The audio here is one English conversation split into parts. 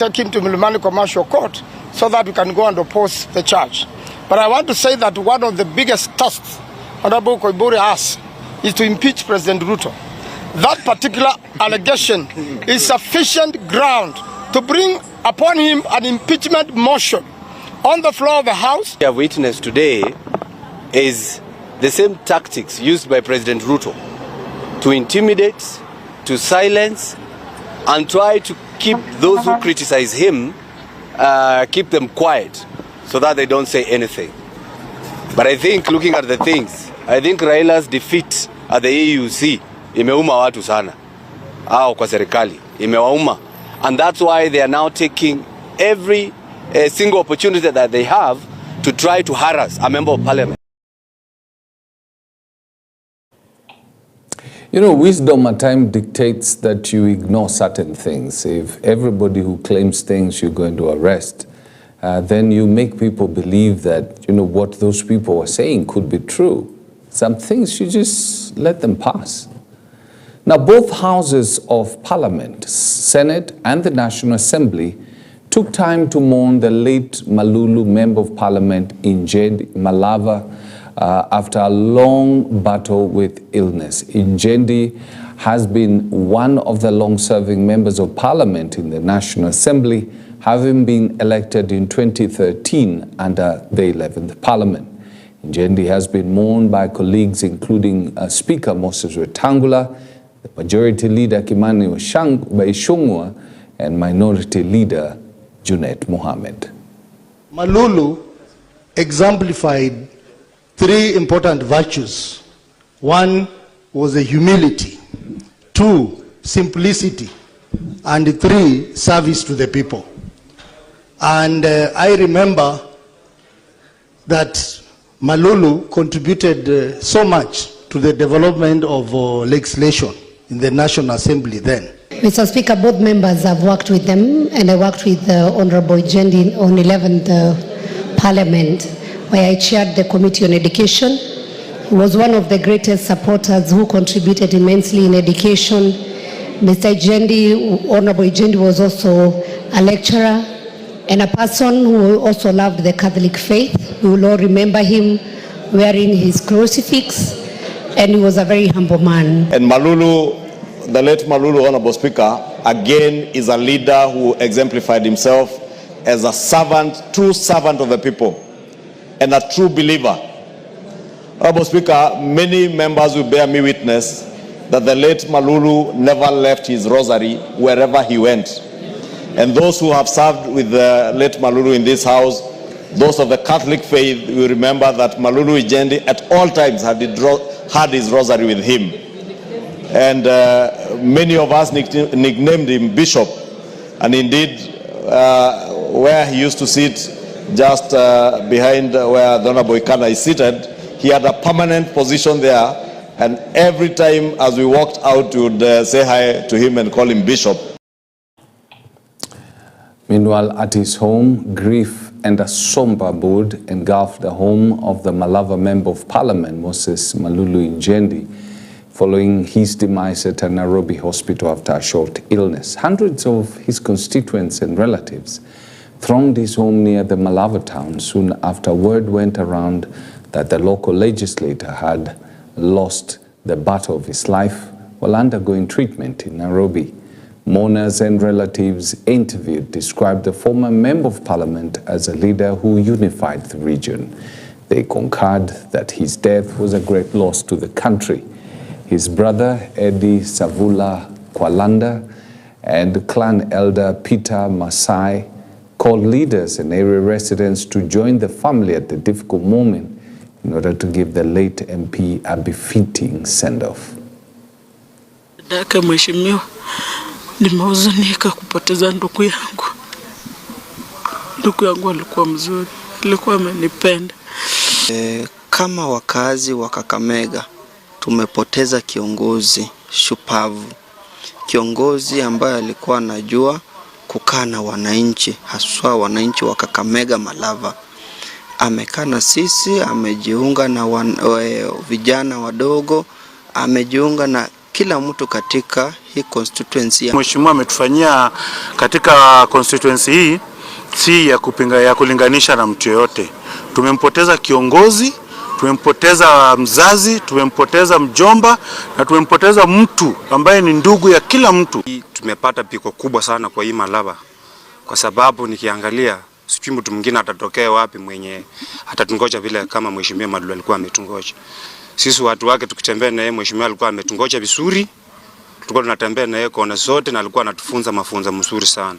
Take him to Milimani Commercial Court so that we can go and oppose the charge. But I want to say that one of the biggest tasks Honorable Koiburi has is to impeach President Ruto. That particular allegation is sufficient ground to bring upon him an impeachment motion on the floor of the House. We have witnessed today is the same tactics used by President Ruto to intimidate, to silence, and try to keep those who criticize him, keep them quiet so that they don't say anything. But I think looking at the things, I think Raila's defeat at the AUC imeuma watu sana. Kwa serikali imewauma. And that's why they are now taking every single opportunity that they have to try to harass a member of parliament. You know, wisdom at times dictates that you ignore certain things. If everybody who claims things you're going to arrest, then you make people believe that, you know, what those people are saying could be true. Some things you just let them pass. Now, both houses of Parliament, Senate and the National Assembly, took time to mourn the late Malulu Member of Parliament Injendi Malava after a long battle with illness. Injendi has been one of the long-serving members of Parliament in the National Assembly, having been elected in 2013 under the 11th Parliament. Injendi has been mourned by colleagues including Speaker Moses Wetangula, the Majority Leader Kimani Ichung'wah, and Minority Leader Junet Mohammed. Malulu exemplified three important virtues. One was a humility, two, simplicity, and three, service to the people. And I remember that Malulu contributed so much to the development of legislation in the National Assembly then. Mr. Speaker, both members have worked with them, and I worked with Honorable Injendi on 11th Parliament, where I chaired the Committee on Education. He was one of the greatest supporters who contributed immensely in education. Mr. Injendi, Honorable Injendi, was also a lecturer and a person who also loved the Catholic faith. We will all remember him wearing his crucifix, and he was a very humble man. And Malulu, the late Malulu, Honorable Speaker, again is a leader who exemplified himself as a servant, true servant of the people, and a true believer. Honorable Speaker, many members will bear me witness that the late Malulu never left his rosary wherever he went. And those who have served with the late Malulu in this house, those of the Catholic faith, will remember that Malulu Injendi at all times had his rosary with him. And many of us nicknamed him Bishop. And indeed, where he used to sit, just behind where Donna Boykana is seated, he had a permanent position there. And every time as we walked out, we would say hi to him and call him Bishop. Meanwhile, at his home, grief and a somber mood engulfed the home of the Malava Member of Parliament, Moses Malulu Injendi, following his demise at a Nairobi hospital after a short illness. Hundreds of his constituents and relatives thronged his home near the Malava town soon after word went around that the local legislator had lost the battle of his life while undergoing treatment in Nairobi. Mourners and relatives interviewed described the former Member of Parliament as a leader who unified the region. They concurred that his death was a great loss to the country. His brother, Eddie Savula Kwalanda, and clan elder Peter Masai called leaders and area residents to join the family at the difficult moment in order to give the late MP a befitting send-off. Nimehuzunika kupoteza ndugu yangu. Ndugu yangu alikuwa mzuri, alikuwa amenipenda. Kama wakazi wa Kakamega tumepoteza kiongozi shupavu. Kiongozi ambaye alikuwa anajua kukaa na wananchi, haswa wananchi wa Kakamega Malava. Amekaa na sisi, amejiunga na vijana wadogo, amejiunga na kila mtu katika hii constituency. Mheshimiwa ametufanyia katika constituency hii si ya kupinga, ya kulinganisha na mtu yote. Tumempoteza kiongozi, tumempoteza mzazi, tumempoteza mjomba na tumempoteza mtu ambaye ni ndugu ya kila mtu. Tumepata piko kubwa sana kwa hii Malava, kwa sababu nikiangalia sijui mtu mwingine atatokea wapi mwenye atatungoja vile kama Mheshimiwa Malulu alikuwa ametungoja. Sisi watu wake tukitembea na yeye, Mheshimiwa alikuwa ametungoja vizuri, tulikuwa tunatembea na yeye kona zote na alikuwa anatufunza mafunzo mzuri sana.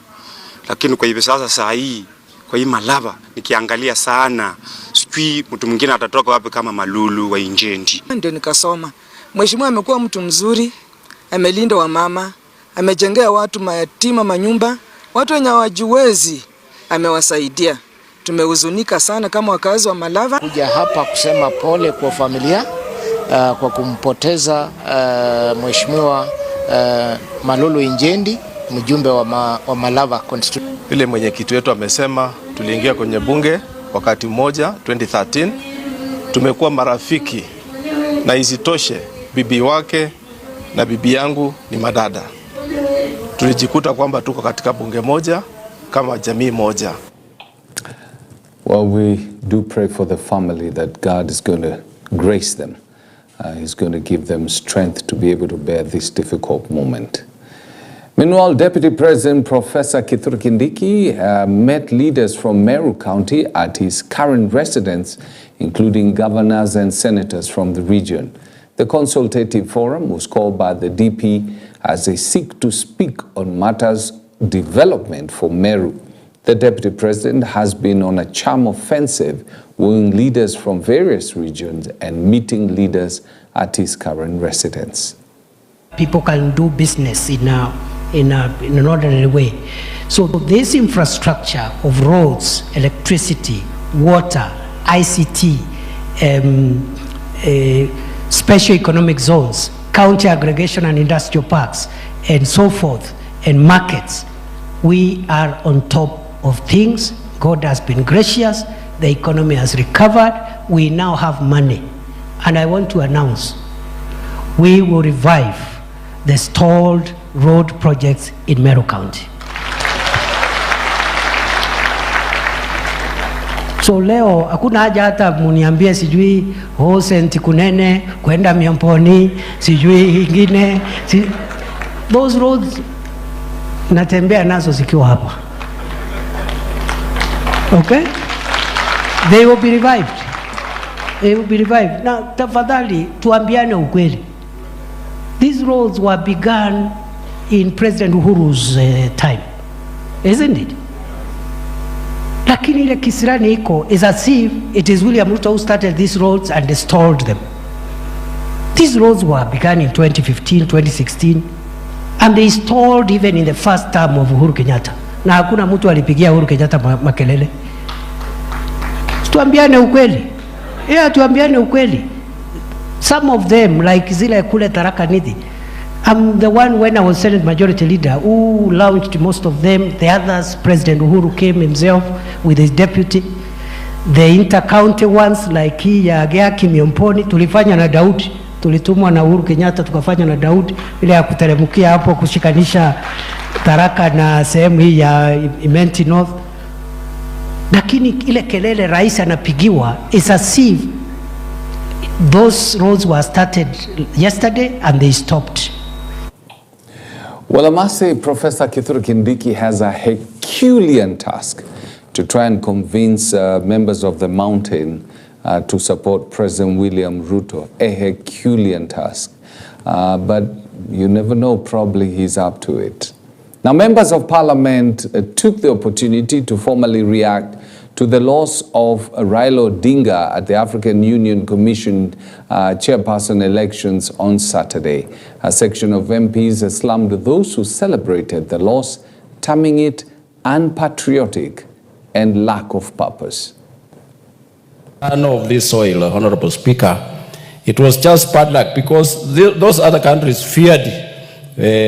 Lakini kwa hivi sasa saa hii kwa hii Malava nikiangalia sana sijui mtu mwingine atatoka wapi kama Malulu wa Injendi. Ndio nikasoma. Mheshimiwa amekuwa mtu mzuri, amelinda wamama, amejengea watu mayatima manyumba, watu wenye hawajiwezi amewasaidia. Tumehuzunika sana kama wakazi wa Malava. Kuja hapa kusema pole kwa familia kwa kumpoteza Mheshimiwa Malulu Injendi, mjumbe wa Malava constituency. Ile mwenyekiti wetu amesema, tuliingia kwenye bunge wakati mmoja 2013, tumekuwa marafiki na isitoshe bibi wake na bibi yangu ni madada. Tulijikuta kwamba tuko katika bunge moja kama jamii moja. Well, we do pray for the family that God is going to grace them. He's going to give them strength to be able to bear this difficult moment. Meanwhile, Deputy President Professor Kithure Kindiki met leaders from Meru County at his current residence, including governors and senators from the region. The consultative forum was called by the DP as they seek to speak on matters development for Meru. The Deputy President has been on a charm offensive, wooing leaders from various regions and meeting leaders at his current residence. People can do business in an ordinary way. So this infrastructure of roads, electricity, water, ICT, special economic zones, county aggregation and industrial parks, and so forth, and markets, we are on top of things. God has been gracious. The economy has recovered. We now have money. And I want to announce, we will revive the stalled road projects in Meru County. So leo hakuna haja hata muniambie sijui Senti Kunene kwenda Miomponi sijui ingine those roads natembea nazo zikiwa hapa. Okay? They will be revived. They will be revived. Na tafadhali tuambiane ukweli. These roads were begun in President Uhuru's time. Isn't it? Lakini ile kisirani iko is as if it is William Ruto who started these roads and stalled them. These roads were begun in 2015, 2016, and they stalled even in the first term of Uhuru Kenyatta. Na hakuna mtu alipigia Uhuru Kenyatta makelele. Tuambiane ukweli. Tuambiane ukweli. Some of them, like zile kule Tharaka Nithi, I'm the one when I was Senate Majority Leader who launched most of them. The others, President Uhuru came himself with his deputy. The inter-county ones, like hii ya Geaki Miomponi, tulifanya na Daudi. Tulitumwa na Uhuru Kenyatta, tukafanya na Daudi. Ile ya kuteremukia hapo kushikanisha Tharaka na sehemu hii ya Imenti North. Lakini ile kelele rais anapigiwa is as if those roads were started yesterday and they stopped. Well, I must say Professor Kithure Kindiki has a Herculean task to try and convince members of the mountain to support President William Ruto. A Herculean task. But you never know, probably he's up to it. Now, members of parliament took the opportunity to formally react to the loss of Raila Odinga at the African Union Commission chairperson elections on Saturday. A section of MPs slammed those who celebrated the loss, terming it unpatriotic and lack of purpose. Of this soil, Honorable Speaker, it was just bad luck because those other countries feared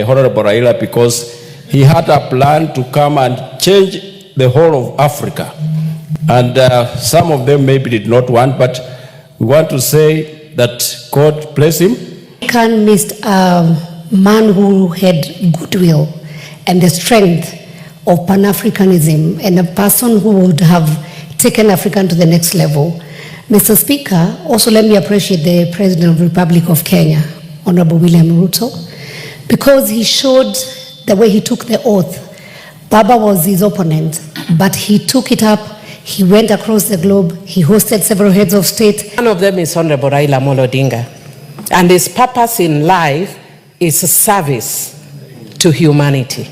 Honorable Raila because he had a plan to come and change the whole of Africa. And some of them maybe did not want, but we want to say that God bless him. Can Mr. man who had goodwill and the strength of Pan-Africanism, and a person who would have taken Africa to the next level. Mr. Speaker, also let me appreciate the President of the Republic of Kenya, Honorable William Ruto, because he showed the way he took the oath. Baba was his opponent, but he took it up. He went across the globe. He hosted several heads of state. One of them is Honorable Raila Amolo Odinga, and his purpose in life is service to humanity.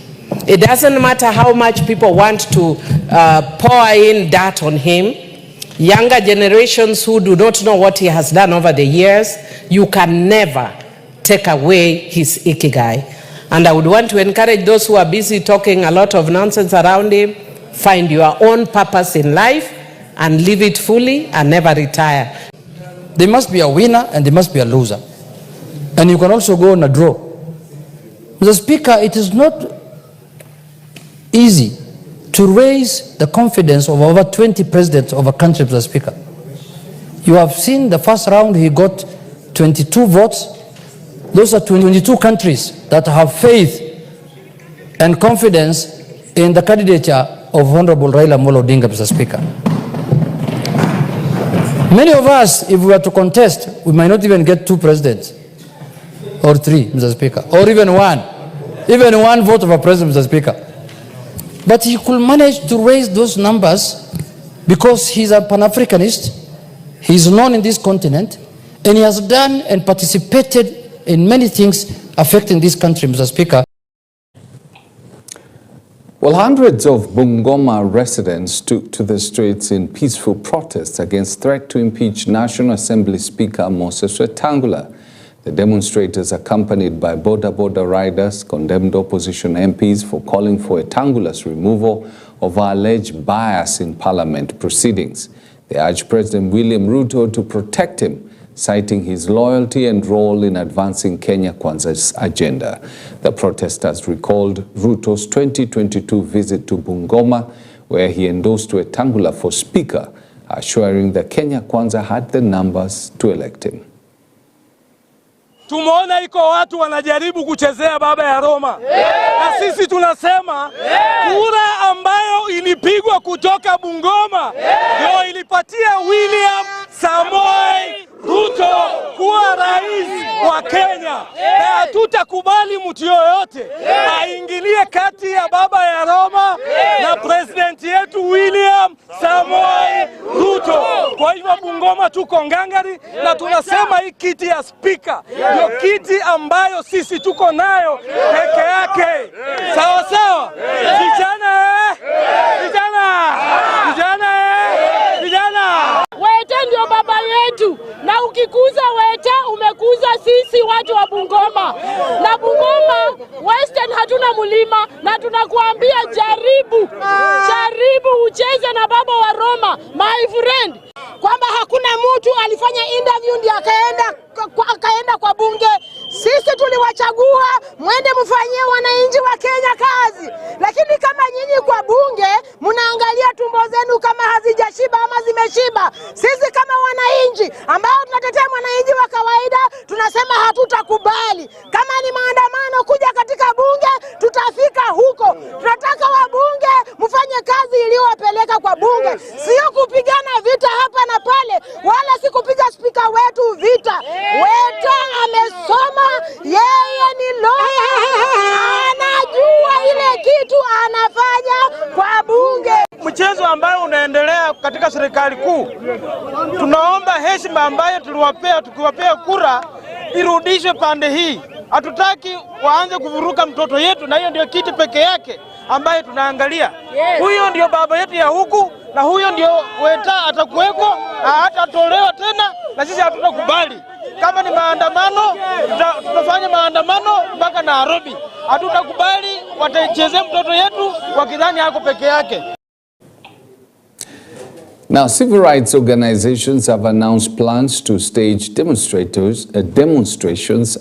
It doesn't matter how much people want to pour in dirt on him. Younger generations who do not know what he has done over the years, you can never take away his ikigai. And I would want to encourage those who are busy talking a lot of nonsense around him, find your own purpose in life and live it fully and never retire. There must be a winner and there must be a loser. And you can also go on a draw. Mr. Speaker, it is not easy to raise the confidence of over 20 presidents of a country, Mr. Speaker. You have seen the first round, he got 22 votes. Those are 22 countries that have faith and confidence in the candidature of Honorable Raila Amolo Odinga, Mr. Speaker. Many of us, if we were to contest, we might not even get 2 presidents or 3, Mr. Speaker, or even one vote of a president, Mr. Speaker. But he could manage to raise those numbers because he's a Pan-Africanist, he's known in this continent, and he has done and participated in many things affecting this country, Mr. Speaker. Well, hundreds of Bungoma residents took to the streets in peaceful protests against threat to impeach National Assembly Speaker Moses Wetangula. The demonstrators, accompanied by border riders, condemned opposition MPs for calling for Wetangula's removal of alleged bias in parliament proceedings. They urged President William Ruto to protect him, citing his loyalty and role in advancing Kenya Kwanza's agenda. The protesters recalled Ruto's 2022 visit to Bungoma, where he endorsed Wetangula for speaker, assuring that Kenya Kwanza had the numbers to elect him. Tumeona iko watu wanajaribu kuchezea baba ya Roma. Na sisi tunasema kura ambayo ilipigwa kutoka Bungoma ndio ilipatia William Samoei Ruto kuwa rais wa Kenya. Na hatutakubali mtu yoyote aingilie kati ya baba ya Roma na president yetu William Samoei Ruto. Kwa hivyo Bungoma tuko ngangari na tunasema hii kiti ya speaker ndio kiti ambayo sisi tuko nayo peke yake. Sawa sawa? Vijana. Weta ndio baba yetu, na ukikuza Weta umekuza sisi watu wa Bungoma. Na Bungoma Western hatuna mulima, na tunakuambia jaribu ucheze na baba wa Roma, my friend, kwamba hakuna mtu alifanya interview ndio akaenda kwa bunge. Sisi tuliwachagua mwende mfanyie wananchi wa Kenya kazi, lakini kama nyinyi kwa bunge mnaangalia tumbo zenu kama hazijashiba ama zimeshiba, sisi kama wananchi ambao tunatetea wananchi wa kawaida tunasema hatutakubali. Kama ni maandamano kuja katika bunge, tutafika huko. Tunataka wabunge mfanye kazi iliyowapeleka kwa bunge, sio kupigana vita hapa na pale, wala si kupiga spika wetu vita. Weta amesoma, yeye ni lawyer, anajua ile kitu anafanya kwa bunge. Mchezo ambayo unaendelea katika serikali kuu, tunaomba heshima ambayo tukiwapea kura irudishwe pande hii. Hatutaki waanze kuvuruka mtoto yetu, na hiyo ndio kiti peke yake ambaye tunaangalia. Huyo ndio baba yetu ya huku, na huyo ndio Weta atakuweko, hatatolewa tena, na sisi hatutakubali. Kama ni maandamano, tutafanya maandamano mpaka Nairobi. Hatutakubali watachezea mtoto yetu wakidhani hako peke yake. Now, civil rights organizations have announced plans to stage demonstrations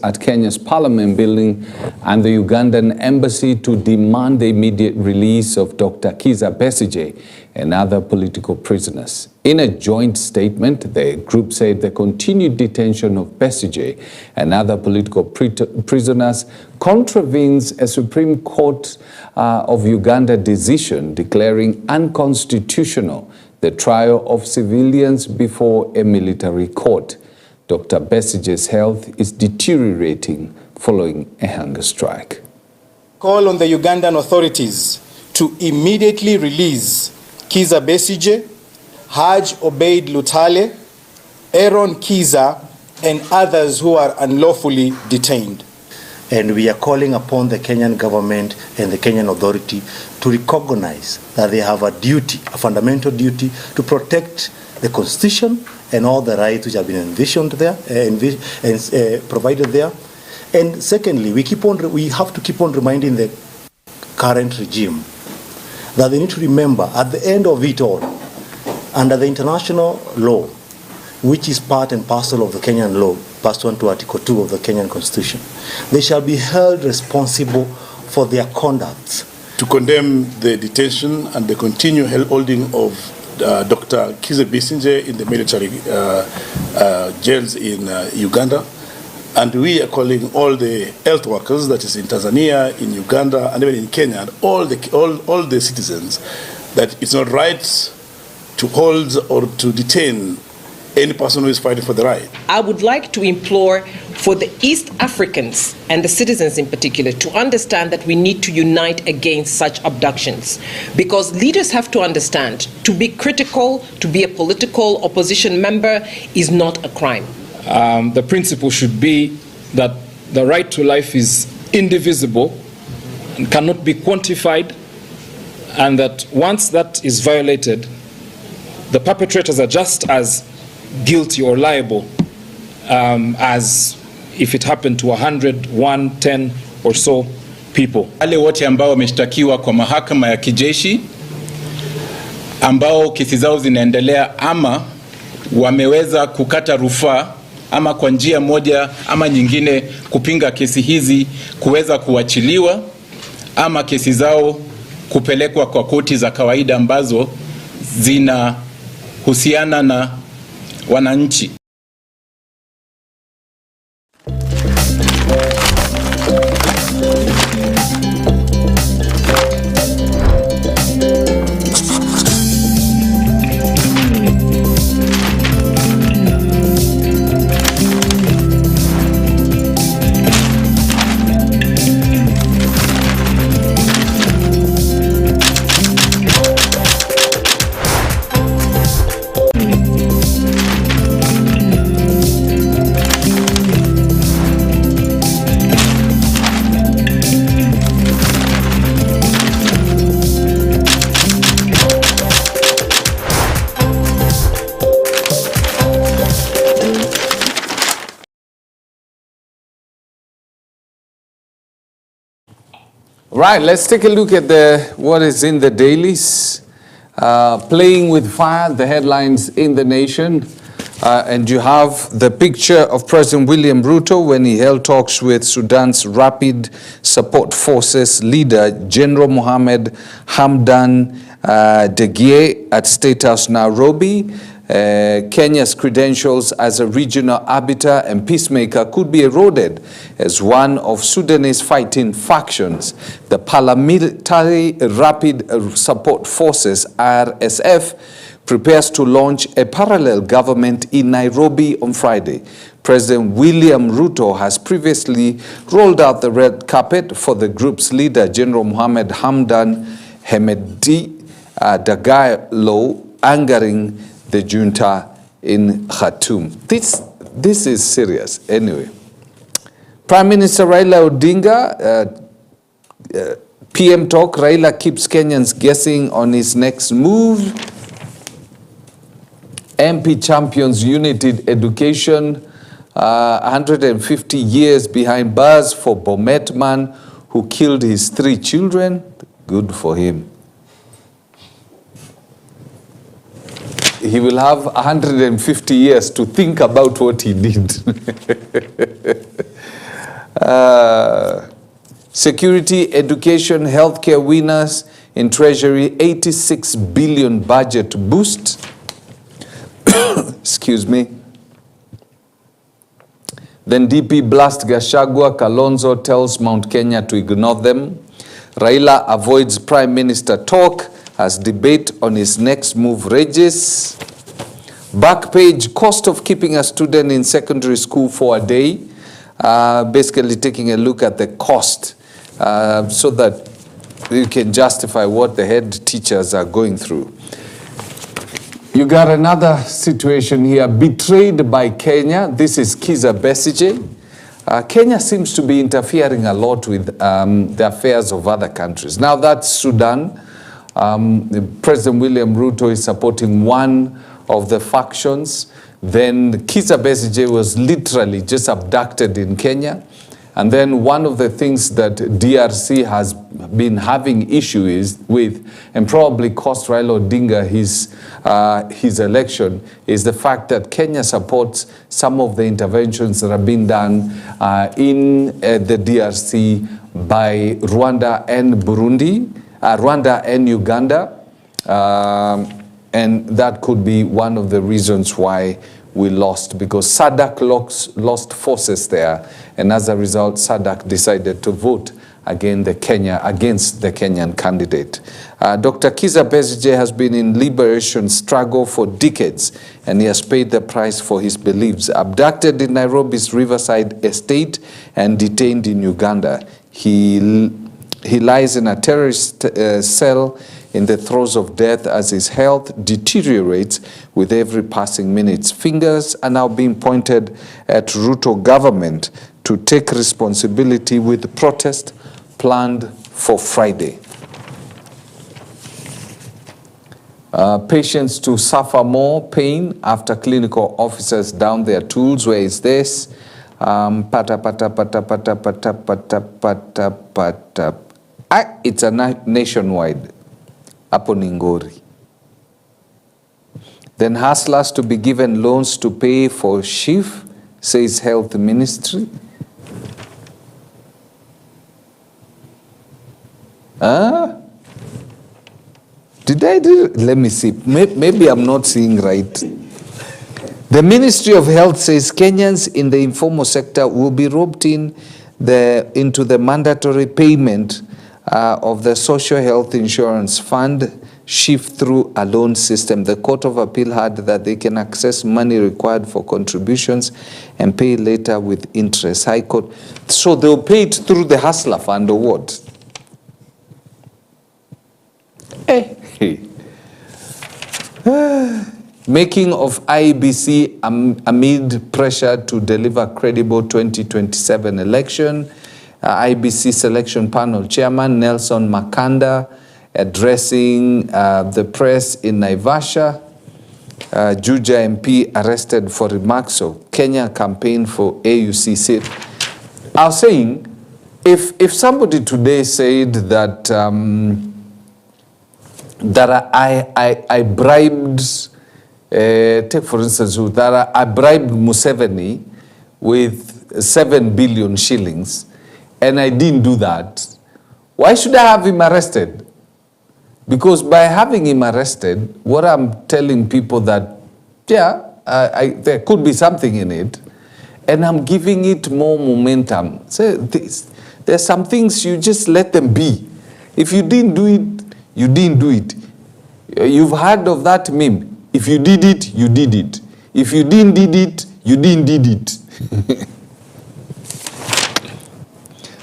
at Kenya's Parliament building and the Ugandan embassy to demand the immediate release of Dr. Kizza Besigye and other political prisoners. In a joint statement, the group said the continued detention of Besigye and other political prisoners contravenes a Supreme Court of Uganda decision declaring unconstitutional the trial of civilians before a military court. Dr. Besigye's health is deteriorating following a hunger strike. Call on the Ugandan authorities to immediately release Kizza Besigye, Haj Obeid Lutale, Aaron Kizza, and others who are unlawfully detained. And we are calling upon the Kenyan government and the Kenyan authority to recognize that they have a duty, a fundamental duty, to protect the Constitution and all the rights which have been envisioned there, provided there. And secondly, we have to keep on reminding the current regime that they need to remember at the end of it all, under the international law, which is part and parcel of the Kenyan law, pursuant to Article 2 of the Kenyan Constitution, they shall be held responsible for their conduct. To condemn the detention and the continued holding of Dr. Kizza Besigye in the military jails in Uganda. And we are calling all the health workers, that is in Tanzania, in Uganda, and even in Kenya, and all the citizens, that it's not right to hold or to detain any person who is fighting for the right. I would like to implore for the East Africans and the citizens in particular to understand that we need to unite against such abductions, because leaders have to understand to be critical, to be a political opposition member is not a crime. The principle should be that the right to life is indivisible and cannot be quantified, and that once that is violated, the perpetrators are just as guilty or liable as if it happened to 100, 110 or so people. Wale wote ambao wameshtakiwa kwa mahakama ya kijeshi ambao kesi zao zinaendelea ama wameweza kukata rufaa ama kwa njia moja ama nyingine kupinga kesi hizi kuweza kuachiliwa ama kesi zao kupelekwa kwa koti za kawaida ambazo zinahusiana na wananchi. Right, let's take a look at what is in the dailies. Playing with fire, the headlines in the nation. And you have the picture of President William Ruto when he held talks with Sudan's Rapid Support Forces leader, General Mohammed Hamdan Dagalo at State House, Nairobi. Kenya's credentials as a regional arbiter and peacemaker could be eroded as one of Sudanese fighting factions, the Paramilitary Rapid Support Forces, RSF, prepares to launch a parallel government in Nairobi on Friday. President William Ruto has previously rolled out the red carpet for the group's leader, General Mohammed Hamdan Dagalo, angering the junta in Khartoum. This is serious. Anyway, Prime Minister Raila Odinga, PM talk, Raila keeps Kenyans guessing on his next move. MP champions united education, 150 years behind bars for Bomet man who killed his 3 children. Good for him. he will have 150 years to think about what he did. Security, education, healthcare winners in Treasury, 86 billion budget boost. Excuse me. Then DP blast Gachagua, Kalonzo tells Mount Kenya to ignore them. Raila avoids Prime Minister talk as debate on his next move rages. Back page, cost of keeping a student in secondary school for a day. Basically taking a look at the cost so that you can justify what the head teachers are going through. You got another situation here, betrayed by Kenya. This is Kizza Besigye. Kenya seems to be interfering a lot with the affairs of other countries. Now that's Sudan. President William Ruto is supporting one of the factions. Then Kizza Besigye was literally just abducted in Kenya. And then one of the things that DRC has been having issues with, and probably cost Raila Odinga his election, is the fact that Kenya supports some of the interventions that have been done in the DRC by Rwanda and Burundi, Rwanda and Uganda. And that could be one of the reasons why we lost, because SADC lost forces there, and as a result, SADC decided to vote against the Kenyan candidate. Dr. Kizza Besigye has been in liberation struggle for decades, and he has paid the price for his beliefs. Abducted in Nairobi's Riverside estate and detained in Uganda. He lies in a terrorist cell in the throes of death as his health deteriorates with every passing minute. Fingers are now being pointed at Ruto government to take responsibility with protest planned for Friday. Patients to suffer more pain after clinical officers down their tools. Where is this? It's a nationwide. Hapo Ningori. Then hustlers to be given loans to pay for SHIF, says Health Ministry. Let me see. Maybe I'm not seeing right. The Ministry of Health says Kenyans in the informal sector will be roped into the mandatory payment of the Social Health Insurance Fund shift through a loan system. The Court of Appeal had that they can access money required for contributions and pay later with interest. High Court. So they'll pay it through the Hustler Fund or what? Making of IEBC amid pressure to deliver credible 2027 election. IBC Selection Panel Chairman Nelson Makanda addressing the press in Naivasha. Juja MP arrested for remarks of Kenya campaign for AUC seat. I was saying, if somebody today said that that I bribed, take for instance, that I bribed Museveni with 7 billion shillings, and I didn't do that, why should I have him arrested? Because by having him arrested, what I'm telling people that, yeah, there could be something in it, and I'm giving it more momentum. So there's some things you just let them be. If you didn't do it, you didn't do it. You've heard of that meme. If you did it, you did it. If you didn't did it, you didn't did it.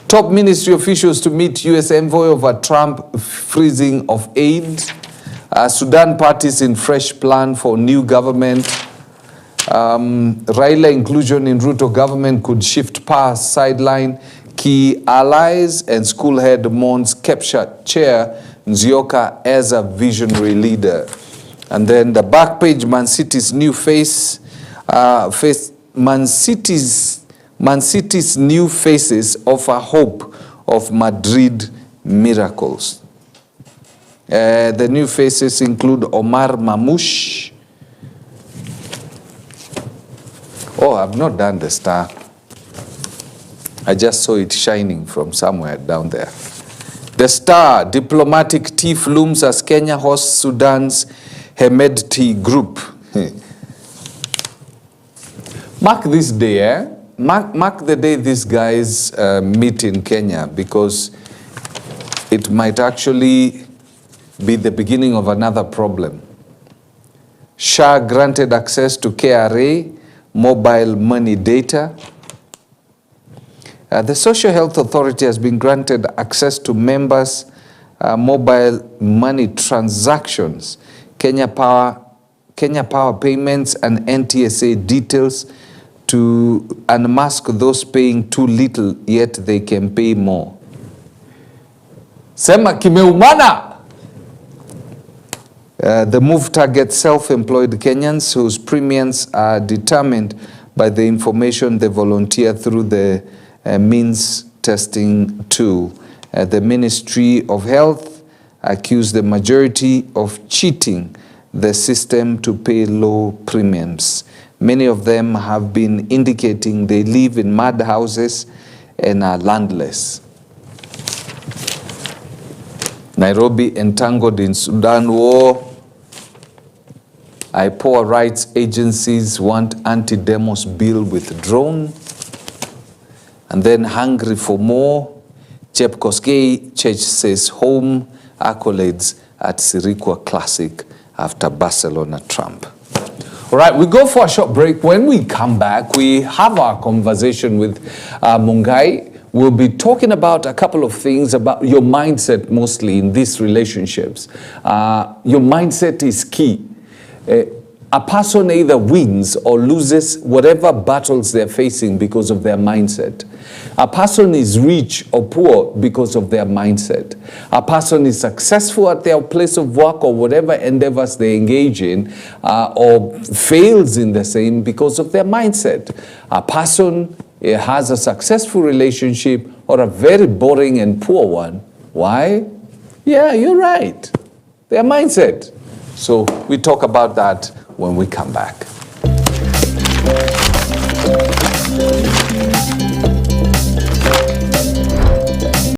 Top ministry officials to meet U.S. envoy over Trump freezing of aid. Sudan parties in fresh plan for new government. Raila inclusion in Ruto government could shift past sideline key allies, and school head mourns captured chair Nzioka as a visionary leader. And then the back page, Man City's new face, Man City's new faces offer hope of Madrid miracles. The new faces include Omar Mamouche, Oh, I've not done the star. I just saw it shining from somewhere down there. The star, diplomatic tiff looms as Kenya hosts Sudan's Hemedti group. Mark this day, eh? Mark the day these guys meet in Kenya, because it might actually be the beginning of another problem. SHA granted access to KRA mobile money data. The Social Health Authority has been granted access to members' mobile money transactions, Kenya Power payments and NTSA details to unmask those paying too little, yet they can pay more. Sema kimeumana! The move targets self-employed Kenyans whose premiums are determined by the information they volunteer through the means testing tool. The Ministry of Health accused the majority of cheating the system to pay low premiums. Many of them have been indicating they live in mud houses and are landless. Nairobi entangled in Sudan war. IPOA rights agencies want anti-demos bill withdrawn. And then hungry for more. Chep Koskei Church says home accolades at Sirikwa Classic after Barcelona Trump. All right, we go for a short break. When we come back, we have our conversation with Mungai. We'll be talking about a couple of things about your mindset, mostly in these relationships. Your mindset is key. A person either wins or loses whatever battles they're facing because of their mindset. A person is rich or poor because of their mindset. A person is successful at their place of work or whatever endeavors they engage in, or fails in the same because of their mindset. A person has a successful relationship or a very boring and poor one. Why? Yeah, you're right. Their mindset. So we talk about that when we come back.